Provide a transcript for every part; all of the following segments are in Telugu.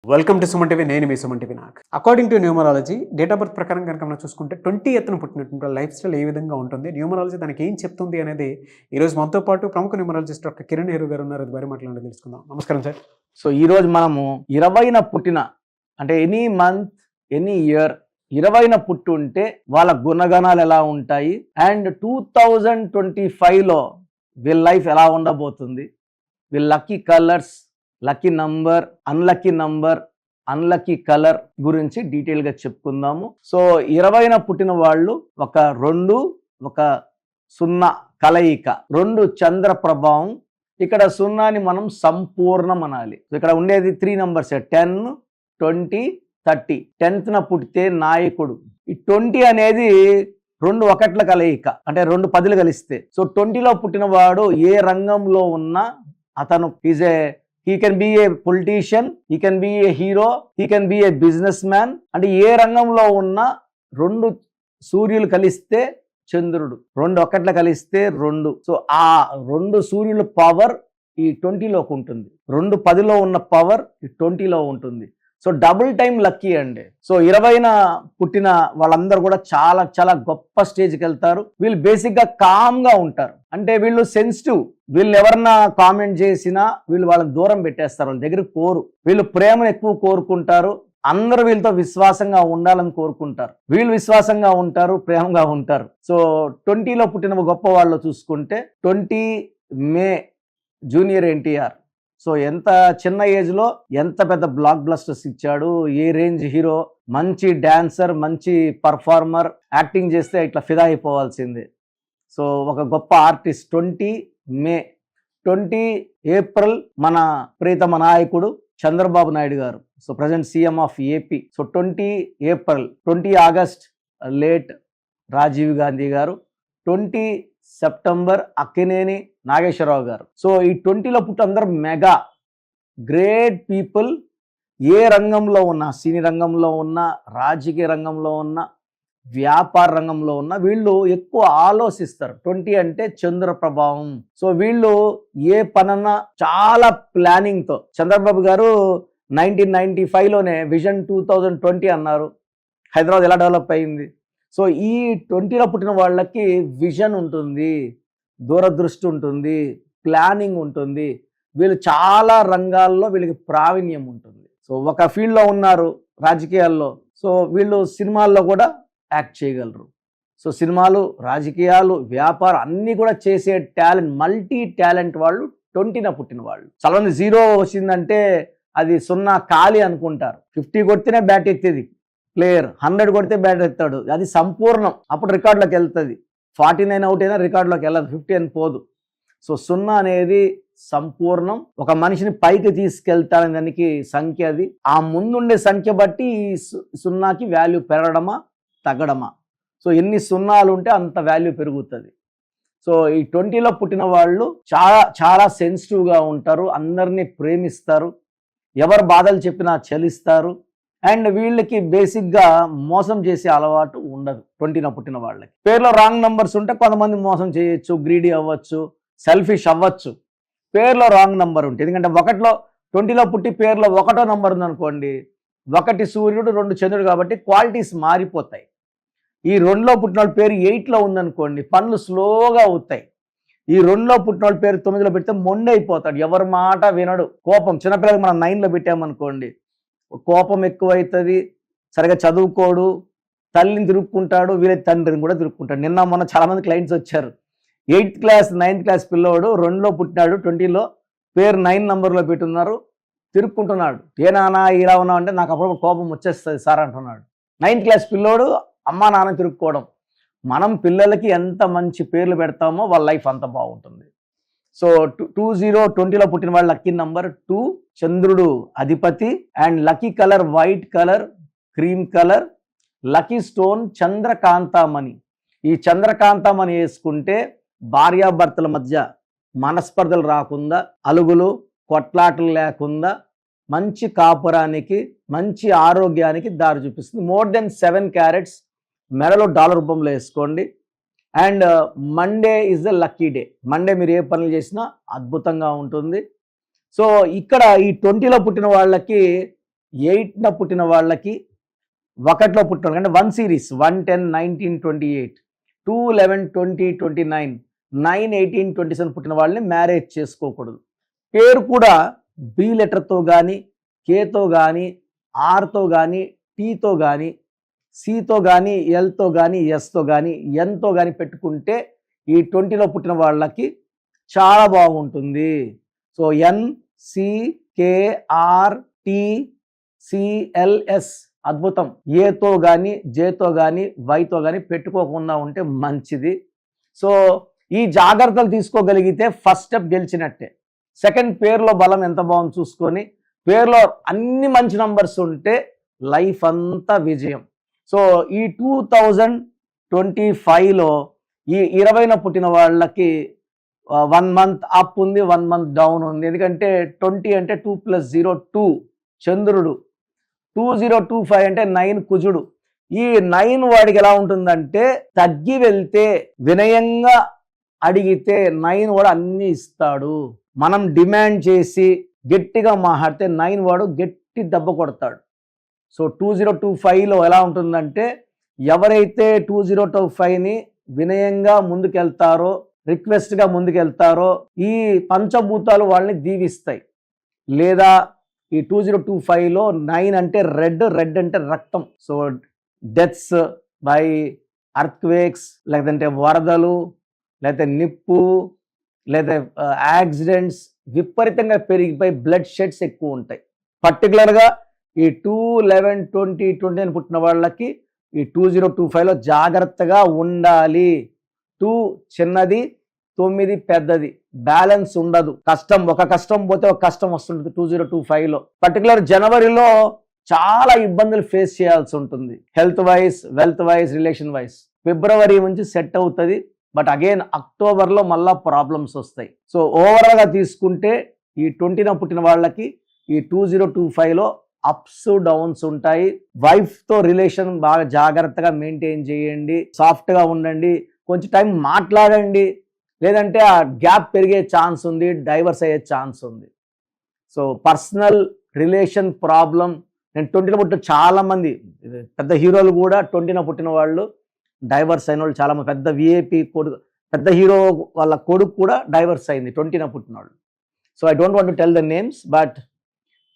Welcome to Suman TV. నేను మీ సుమన్ టీవీ. నాకు according to numerology date of birth ప్రకారం కనుక మనం చూసుకుంటే 20th పుట్టినటువంటి లైఫ్ స్టైల్ ఏ విధంగా ఉంటుంది, న్యూమరాలజీ దానికి ఏం చెప్తుంది అనేది ఈరోజు మనతో పాటు ప్రముఖ న్యూమరాలజిస్ట్ డాక్టర్ కిరణ్ హేరు గారు ఉన్నారు. అది భారీ మాట్లాడి తెలుసుకుందాం. నమస్కారం సార్. సో ఈరోజు మనము 20న పుట్టిన అంటే ఎనీ మంత్ ఎనీ ఇయర్ 20న పుట్టి ఉంటే వాళ్ళ గుణగణాలు ఎలా ఉంటాయి అండ్ 2025లో వీళ్ళ లైఫ్ ఎలా ఉండబోతుంది, వీళ్ళ lucky colours, lucky number, unlucky colour గురించి డీటెయిల్గా చెప్పుకుందాము. సో 20న పుట్టిన వాళ్ళు ఒక 2 ఒక 0 కలయిక, 2 చంద్ర ప్రభావం. ఇక్కడ 0ని మనం సంపూర్ణం అనాలి. ఇక్కడ ఉండేది 3 నంబర్స్ 10, 20, 30. 10th పుట్టితే నాయకుడు. ఈ 20 అనేది 2 1ల కలయిక, అంటే 2 10లు కలిస్తే. సో 20లో పుట్టిన వాడు ఏ రంగంలో ఉన్నా అతను he can be a politician, he can be a hero, he can be a businessman. అంటే ఏ రంగంలో ఉన్నా 2 సూర్యులు కలిస్తే చంద్రుడు, 2 1ల కలిస్తే 2. సో ఆ 2 సూర్యుల పవర్ ఈ 20లోకి ఉంటుంది, 2 10లో ఉన్న పవర్ ఈ 20లో ఉంటుంది. సో డబుల్ టైం లక్కీ అండి. సో 20న పుట్టిన వాళ్ళందరూ కూడా చాలా చాలా గొప్ప స్టేజ్కి వెళ్తారు. వీళ్ళు బేసిక్గా కామ్గా ఉంటారు, అంటే వీళ్ళు సెన్సిటివ్. వీళ్ళు ఎవరన్నా కామెంట్ చేసినా వీళ్ళు వాళ్ళని దూరం పెట్టేస్తారు, వాళ్ళ దగ్గరికి పోరు. వీళ్ళు ప్రేమను ఎక్కువ కోరుకుంటారు, అందరూ వీళ్ళతో విశ్వాసంగా ఉండాలని కోరుకుంటారు. వీళ్ళు విశ్వాసంగా ఉంటారు, ప్రేమగా ఉంటారు. సో 20లో పుట్టిన గొప్ప వాళ్ళు చూసుకుంటే 20 మే జూనియర్ ఎన్టీఆర్. సో ఎంత చిన్న ఏజ్లో ఎంత పెద్ద బ్లాక్ బ్లస్టర్స్ ఇచ్చాడు, ఏ రేంజ్ హీరో, మంచి డాన్సర్, మంచి పర్ఫార్మర్, యాక్టింగ్ చేస్తే ఇట్లా ఫిదా అయిపోవాల్సిందే. సో ఒక గొప్ప ఆర్టిస్ట్. 20 మే. 20 ఏప్రిల్ మన ప్రీతమ నాయకుడు చంద్రబాబు నాయుడు గారు, so present CM of AP. So 20 April. 20 August late Rajiv Gandhi గారు. 20 సెప్టెంబర్ అక్కినేని నాగేశ్వరరావు గారు. సో ఈ 20లో పుట్టి అందరూ మెగా గ్రేట్ పీపుల్. ఏ రంగంలో ఉన్నా, సినీ రంగంలో ఉన్నా, రాజకీయ రంగంలో ఉన్నా, వ్యాపార రంగంలో ఉన్న వీళ్ళు ఎక్కువ ఆలోచిస్తారు. 20 అంటే చంద్ర ప్రభావం. సో వీళ్ళు ఏ పనన్నా చాలా ప్లానింగ్తో. చంద్రబాబు గారు 1995లోనే విజన్ 2020 అన్నారు. హైదరాబాద్ ఎలా డెవలప్ అయింది. సో ఈ 20లో పుట్టిన వాళ్ళకి విజన్ ఉంటుంది, దూరదృష్టి ఉంటుంది, ప్లానింగ్ ఉంటుంది. వీళ్ళు చాలా రంగాల్లో వీళ్ళకి ప్రావీణ్యం ఉంటుంది. సో ఒక ఫీల్డ్లో ఉన్నారు రాజకీయాల్లో, సో వీళ్ళు సినిమాల్లో కూడా యాక్ట్ చేయగలరు. సో సినిమాలు, రాజకీయాలు, వ్యాపారం అన్నీ కూడా చేసే టాలెంట్, మల్టీ టాలెంట్ వాళ్ళు 20న పుట్టిన వాళ్ళు. చాలామంది 0 వచ్చిందంటే అది 0 ఖాళీ అనుకుంటారు. 50 కొడితేనే బ్యాట్ ఎత్తేది ప్లేయర్, 100 కొడితే బ్యాట్ ఎత్తాడు, అది సంపూర్ణం. అప్పుడు రికార్డులోకి వెళ్తుంది. 49 అవుట్ అయినా రికార్డులోకి వెళ్ళదు, 50 అని పోదు. సో 0 అనేది సంపూర్ణం. ఒక మనిషిని పైకి తీసుకెళ్తానని దానికి సంఖ్య అది. ఆ ముందుండే సంఖ్య బట్టి ఈ 0కి వాల్యూ పెరగడమా తగ్గడమా. సో ఎన్ని 0లు ఉంటే అంత వాల్యూ పెరుగుతుంది. సో ఈ 20లో పుట్టిన వాళ్ళు చాలా చాలా సెన్సిటివ్గా ఉంటారు, అందరినీ ప్రేమిస్తారు, ఎవరు బాధలు చెప్పినా చలిస్తారు. అండ్ వీళ్ళకి బేసిక్గా మోసం చేసే అలవాటు ఉండదు 20న పుట్టిన వాళ్ళకి. పేర్లో రాంగ్ నంబర్స్ ఉంటే కొంతమంది మోసం చేయొచ్చు, గ్రీడీ అవ్వచ్చు, సెల్ఫిష్ అవ్వచ్చు. పేర్లో రాంగ్ నంబర్ ఉంటే, ఎందుకంటే 20లో పుట్టి పేర్లో 1వ నంబర్ ఉందనుకోండి, 1 సూర్యుడు 2 చంద్రుడు, కాబట్టి క్వాలిటీస్ మారిపోతాయి. ఈ 2లో పుట్టిన వాళ్ళ పేరు 8లో ఉందనుకోండి, పనులు స్లోగా అవుతాయి. ఈ 2లో పుట్టిన వాళ్ళ పేరు 9లో పెడితే మొండైపోతాడు, ఎవరి మాట వినడు, కోపం. చిన్నపిల్లలకి మనం 9లో పెట్టామనుకోండి, కోపం ఎక్కువవుతుంది, సరిగా చదువుకోడు, తల్లిని తిరుక్కుంటాడు, వీళ్ళ తండ్రిని కూడా తిరుక్కుంటాడు. నిన్న మొన్న చాలామంది క్లయింట్స్ వచ్చారు. 8th క్లాస్ 9th క్లాస్ పిల్లవాడు 2లో పుట్టినాడు, 20లో పేరు 9 నంబర్లో పెట్టున్నారు, తిరుక్కుంటున్నాడు. ఏ నాన్న ఇలా ఉన్నావు అంటే నాకు అప్పుడు కోపం వచ్చేస్తుంది సార్ అంటున్నాడు. 9th క్లాస్ పిల్లోడు అమ్మా నాన్న తిరుక్కోవడం. మనం పిల్లలకి ఎంత మంచి పేర్లు పెడతామో వాళ్ళ లైఫ్ అంత బాగుంటుంది. సో 20లో పుట్టిన వాళ్ళ లక్కీ నంబర్ 2, చంద్రుడు అధిపతి. And lucky colour white colour, cream colour. Lucky stone చంద్రకాంతామణి. ఈ చంద్రకాంతామణి వేసుకుంటే భార్యాభర్తల మధ్య మనస్పర్ధలు రాకుండా, అలుగులు కొట్లాటలు లేకుండా మంచి కాపురానికి, మంచి ఆరోగ్యానికి దారి చూపిస్తుంది. మోర్ దెన్ 7 క్యారెట్స్ మెడలో డాలర్ రూపంలో వేసుకోండి. And Monday is the lucky day. Monday మీరు ఏ పనులు చేసినా అద్భుతంగా ఉంటుంది. సో ఇక్కడ ఈ 20లో పుట్టిన వాళ్ళకి 8న పుట్టిన వాళ్ళకి, 1లో పుట్టిన అంటే 1 సిరీస్ 1, 10, 19, 28, 2, 11, 20, 29, 9, 18, 27 పుట్టిన వాళ్ళని మ్యారేజ్ చేసుకోకూడదు. పేరు కూడా బి లెటర్తో కానీ, కేతో కానీ, ఆర్తో కానీ, టీతో కానీ, సితో కానీ, ఎల్తో కానీ, ఎస్తో కానీ, ఎన్తో కానీ పెట్టుకుంటే ఈ 20లో పుట్టిన వాళ్ళకి చాలా బాగుంటుంది. సో NCKRTCLS అద్భుతం. ఏతో కానీ, జేతో కానీ, వైతో కానీ పెట్టుకోకుండా ఉంటే మంచిది. సో ఈ జాగ్రత్తలు తీసుకోగలిగితే ఫస్ట్ స్టెప్ గెలిచినట్టే. సెకండ్, పేరులో బలం ఎంత బాగుంది చూసుకొని, పేరులో అన్ని మంచి నంబర్స్ ఉంటే లైఫ్ అంతా విజయం. సో ఈ 2025లో ఈ 20న పుట్టిన వాళ్ళకి 1 మంత్ అప్ ఉంది, 1 మంత్ డౌన్ ఉంది. ఎందుకంటే 20 అంటే 2 + 0 2 చంద్రుడు, 2025 అంటే 9 కుజుడు. ఈ 9 వాడికి ఎలా ఉంటుందంటే తగ్గి వెళ్తే, వినయంగా అడిగితే 9 వాడు అన్ని ఇస్తాడు. మనం డిమాండ్ చేసి గట్టిగా మాట్లాడితే 9 వాడు గట్టి దెబ్బ కొడతాడు. సో 2025లో ఎలా ఉంటుందంటే ఎవరైతే 2025ని వినయంగా ముందుకెళ్తారో, రిక్వెస్ట్గా ముందుకెళ్తారో ఈ పంచభూతాలు వాళ్ళని దీవిస్తాయి. లేదా ఈ 2025లో 9 అంటే రెడ్ అంటే రక్తం. సో డెత్స్ బై అర్త్క్వేక్స్, లేదంటే వరదలు, లేకపోతే నిప్పు, లేదా యాక్సిడెంట్స్ విపరీతంగా పెరిగిపోయి బ్లడ్ షెడ్స్ ఎక్కువ ఉంటాయి. పర్టికులర్గా ఈ 2, 11, 20, 20 పుట్టిన వాళ్ళకి ఈ 2025లో జాగ్రత్తగా ఉండాలి. 2 చిన్నది, 9 పెద్దది, బ్యాలెన్స్ ఉండదు. ఒక కష్టం పోతే ఒక కష్టం వస్తుంటుంది 2025లో. పర్టికులర్ జనవరిలో చాలా ఇబ్బందులు ఫేస్ చేయాల్సి ఉంటుంది, health wise, wealth wise, relation wise. ఫిబ్రవరి నుంచి సెట్ అవుతుంది, బట్ అగైన్ అక్టోబర్లో మళ్ళా ప్రాబ్లమ్స్ వస్తాయి. సో ఓవరాల్గా తీసుకుంటే ఈ 20న పుట్టిన వాళ్ళకి ఈ 2025లో అప్స్ డౌన్స్ ఉంటాయి. వైఫ్తో రిలేషన్ బాగా జాగ్రత్తగా మెయింటైన్ చేయండి, సాఫ్ట్గా ఉండండి, కొంచెం టైం మాట్లాడండి. లేదంటే ఆ గ్యాప్ పెరిగే ఛాన్స్ ఉంది, డైవర్స్ అయ్యే ఛాన్స్ ఉంది. So personal relation problem. నేను 20లో పుట్టిన చాలామంది పెద్ద హీరోలు కూడా 20న పుట్టిన వాళ్ళు డైవర్స్ అయిన వాళ్ళు చాలామంది. పెద్ద విఐపి కొడుకు, పెద్ద హీరో వాళ్ళ కొడుకు కూడా డైవర్స్ అయింది 20న పుట్టిన వాళ్ళు. So I don't want to tell the names, but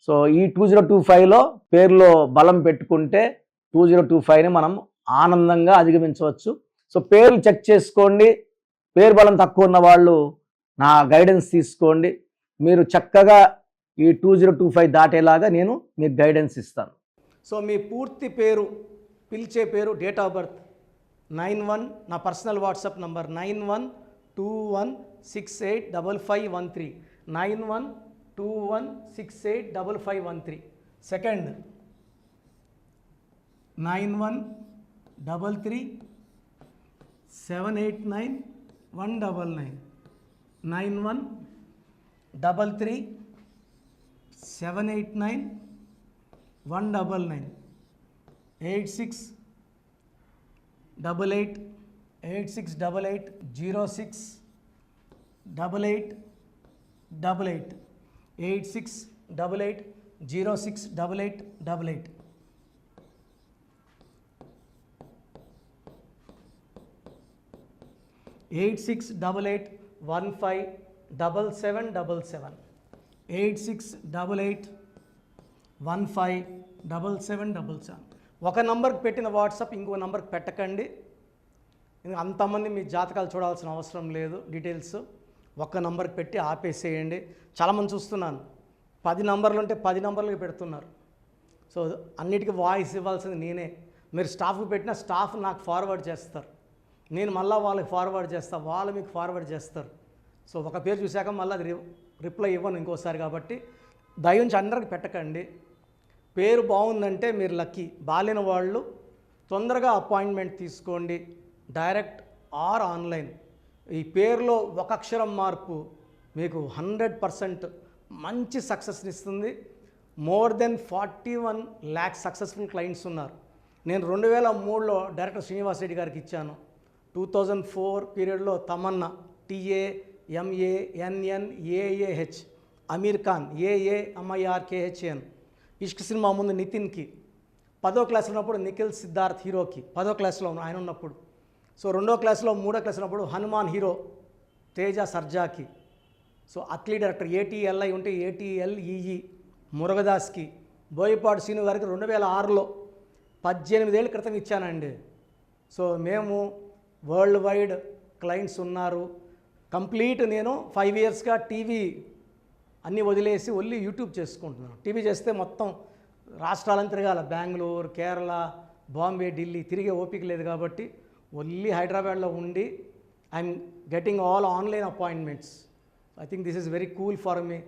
so ఈ 2025లో పేరులో బలం పెట్టుకుంటే 2025ని మనం ఆనందంగా అధిగమించవచ్చు. సో పేర్లు చెక్ చేసుకోండి. పేరు బలం తక్కువ ఉన్న వాళ్ళు నా గైడెన్స్ తీసుకోండి. మీరు చక్కగా ఈ 2025 దాటేలాగా నేను మీకు గైడెన్స్ ఇస్తాను. సో మీ పూర్తి పేరు, పిలిచే పేరు, డేట్ ఆఫ్ బర్త్ 91, నా పర్సనల్ వాట్సాప్ నంబర్ 9121685513, 9121685513. సెకండ్ 9133789199, 9133789199, 86888688068888, 8688068888, 8688157777, 8688157777. ఒక నంబర్కి పెట్టిన వాట్సాప్ ఇంకో నంబర్కి పెట్టకండి. అంతమంది మీ జాతకాలు చూడాల్సిన అవసరం లేదు. డీటెయిల్స్ ఒక్క నంబర్కి పెట్టి ఆపేసేయండి. చాలామంది చూస్తున్నాను 10 నంబర్లు ఉంటే 10 నంబర్లకి పెడుతున్నారు. సో అన్నిటికీ వాయిస్ ఇవ్వాల్సింది నేనే. మీరు స్టాఫ్కి పెట్టిన స్టాఫ్ నాకు ఫార్వర్డ్ చేస్తారు, నేను మళ్ళీ వాళ్ళకి ఫార్వర్డ్ చేస్తాను, వాళ్ళు మీకు ఫార్వర్డ్ చేస్తారు. సో ఒక పేరు చూశాక మళ్ళీ అది రిప్లై ఇవ్వను ఇంకోసారి. కాబట్టి దయించి అందరికి పెట్టకండి. పేరు బాగుందంటే మీరు లక్కీ. బాలేని వాళ్ళు తొందరగా అపాయింట్మెంట్ తీసుకోండి, డైరెక్ట్ ఆర్ ఆన్లైన్. ఈ పేరులో ఒక అక్షరం మార్పు మీకు 100% మంచి సక్సెస్ని ఇస్తుంది. More than 41 lakhs successful clients ఉన్నారు. నేను 2003లో డైరెక్టర్ శ్రీనివాస్ రెడ్డి గారికి ఇచ్చాను. 2004 పీరియడ్లో తమన్నా, TAMANNAAH, అమీర్ ఖాన్, AAMIRKHAN, ఇష్క్ సినిమా ముందు నితిన్కి, 10వ క్లాస్ ఉన్నప్పుడు నిఖిల్ సిద్ధార్థ్ హీరోకి, 10వ క్లాస్లో ఆయన ఉన్నప్పుడు. సో 2వ క్లాస్లో 3వ క్లాస్ ఉన్నప్పుడు హనుమాన్ హీరో తేజ సర్జాకి. సో అథ్లీ డైరెక్టర్ ఏటీఎల్ఐ ఉంటే ఏటీఎల్ఈఈ మురుగదాస్కి, బోయపాటి శ్రీను గారికి 2006లో 18 ఏళ్ళ క్రితం ఇచ్చానండి. సో మేము వరల్డ్ వైడ్ క్లయింట్స్ ఉన్నారు. కంప్లీట్ నేను 5 ఇయర్స్గా టీవీ అన్నీ వదిలేసి ఓన్లీ యూట్యూబ్ చేసుకుంటున్నాను. టీవీ చేస్తే మొత్తం రాష్ట్రాలను తిరగాల, బెంగళూరు, కేరళ, బాంబే, ఢిల్లీ తిరిగే ఓపిక లేదు కాబట్టి ఓన్లీ హైదరాబాద్లో ఉండి I'm getting all online appointments. I think this is very cool for me.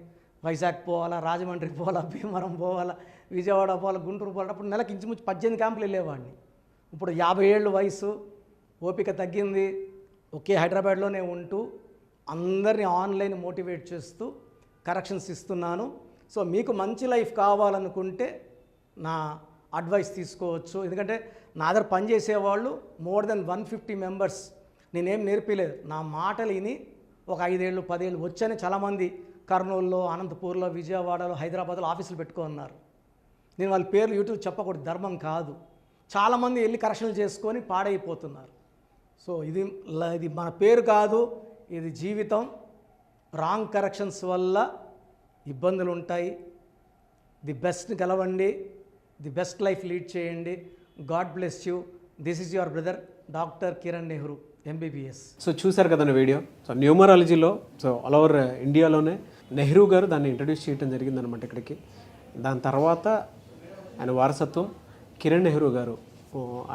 Vizag పోవాలా, రాజమండ్రి పోవాలా, భీమవరం పోవాలా, విజయవాడ పోవాలా, గుంటూరు పోవాలా. అప్పుడు నెలకి ఇంచుమించు 18 క్యాంపులు వెళ్ళేవాడిని. ఇప్పుడు 50 ఏళ్ళు వయసు, ఓపిక తగ్గింది. ఒకే హైదరాబాద్లోనే ఉంటూ అందరినీ ఆన్లైన్ మోటివేట్ చేస్తూ కరెక్షన్స్ ఇస్తున్నాను. సో మీకు మంచి లైఫ్ కావాలనుకుంటే నా అడ్వైస్ తీసుకోవచ్చు. ఎందుకంటే నా దగ్గర పనిచేసేవాళ్ళు మోర్ దెన్ 150 మెంబర్స్. నేనేం నేర్పిలేదు, నా మాటలు విని ఒక 5 ఏళ్ళు 10 ఏళ్ళు వచ్చని చాలామంది కర్నూలులో, అనంతపూర్లో, విజయవాడలో, హైదరాబాద్లో ఆఫీసులు పెట్టుకున్నారు. నేను వాళ్ళ పేర్లు యూట్యూబ్ చెప్పకూడదు, ధర్మం కాదు. చాలామంది వెళ్ళి కరెక్షన్లు చేసుకొని పాడైపోతున్నారు. సో ఇది మన పేరు కాదు, ఇది జీవితం. రాంగ్ కరెక్షన్స్ వల్ల ఇబ్బందులు ఉంటాయి. ది బెస్ట్ గెలవండి, ది బెస్ట్ లైఫ్ లీడ్ చేయండి. God bless you. This is your brother doctor Kiran Nehru, MBBS. So చూశారు కదండి వీడియో. సో న్యూమరాలజీలో సో ఆల్ ఓవర్ ఇండియాలోనే నెహ్రూ గారు దాన్ని ఇంట్రడ్యూస్ చేయడం జరిగిందనమాట ఇక్కడికి. దాని తర్వాత ఆయన వారసత్వం కిరణ్ నెహ్రూ గారు,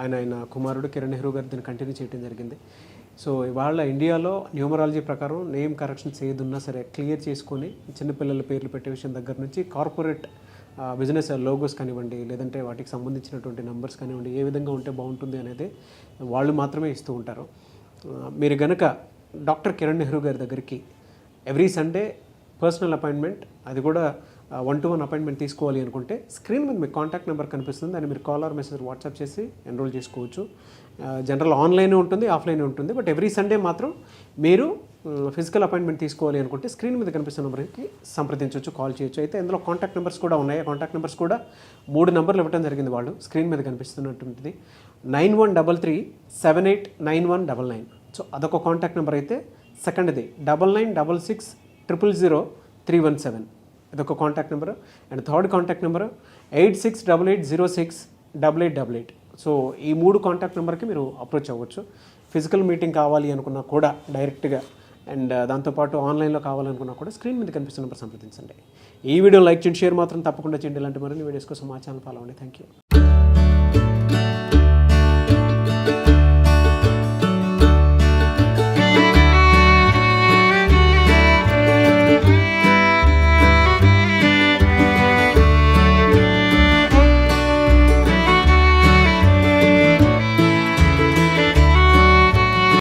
ఆయన కుమారుడు కిరణ్ నెహ్రూ గారు దీన్ని కంటిన్యూ చేయడం జరిగింది. సో ఇవాళ ఇండియాలో న్యూమరాలజీ ప్రకారం నేమ్ కరెక్షన్స్ ఏదున్నా సరే క్లియర్ చేసుకొని చిన్నపిల్లల పేర్లు పెట్టే విషయం దగ్గర నుంచి కార్పొరేట్ బిజినెస్ లోగోస్ కానివ్వండి, లేదంటే వాటికి సంబంధించినటువంటి నెంబర్స్ కానివ్వండి, ఏ విధంగా ఉంటే బాగుంటుంది అనేది వాళ్ళు మాత్రమే ఇస్తూ ఉంటారు. మీరు గనక డాక్టర్ కిరణ్ నెహ్రూ గారి దగ్గరికి ఎవ్రీ సండే పర్సనల్ అపాయింట్మెంట్, అది కూడా 1-to-1 అపాయింట్మెంట్ తీసుకోవాలి అనుకుంటే స్క్రీన్ మీద మీకు కాంటాక్ట్ నెంబర్ కనిపిస్తుంది. దాన్ని మీరు కాల్ ఆర్ మెసేజ్ వాట్సాప్ చేసి ఎన్రోల్ చేసుకోవచ్చు. జనరల్ ఆన్లైన్ ఉంటుంది, ఆఫ్లైన్ ఉంటుంది. బట్ ఎవ్రీ సండే మాత్రం మీరు ఫిజికల్ అపాయింట్మెంట్ తీసుకోవాలి అనుకుంటే స్క్రీన్ మీద కనిపిస్తున్న నెంబర్కి సంప్రదించవచ్చు, కాల్ చేయొచ్చు. అయితే ఇందులో కాంటాక్ట్ నెంబర్స్ కూడా ఉన్నాయి. కాంటాక్ట్ నెంబర్స్ కూడా 3 నెంబర్లు ఇవ్వడం జరిగింది వాళ్ళు. స్క్రీన్ మీద కనిపిస్తున్నటువంటిది 9133789199. సో అదొక కాంటాక్ట్ నెంబర్ అయితే, సెకండ్ది 9966000317, ఇదొక contact number. And third contact number 8688068888. So ఈ 3 కాంటాక్ట్ నెంబర్కి మీరు అప్రోచ్ అవ్వచ్చు. ఫిజికల్ మీటింగ్ కావాలి అనుకున్నా కూడా డైరెక్ట్గా, అండ్ దాంతోపాటు ఆన్లైన్లో కావాలనుకున్నా కూడా స్క్రీన్ మీద కనిపిస్తున్న నెంబర్ సంప్రదించండి. ఈ వీడియో లైక్ చేయండి, షేర్ మాత్రం తప్పకుండా చేయండి. ఇలాంటి మరిన్ని వీడియోస్ కోసం మా ఛానల్ ఫాలో అవ్వండి. Thank you.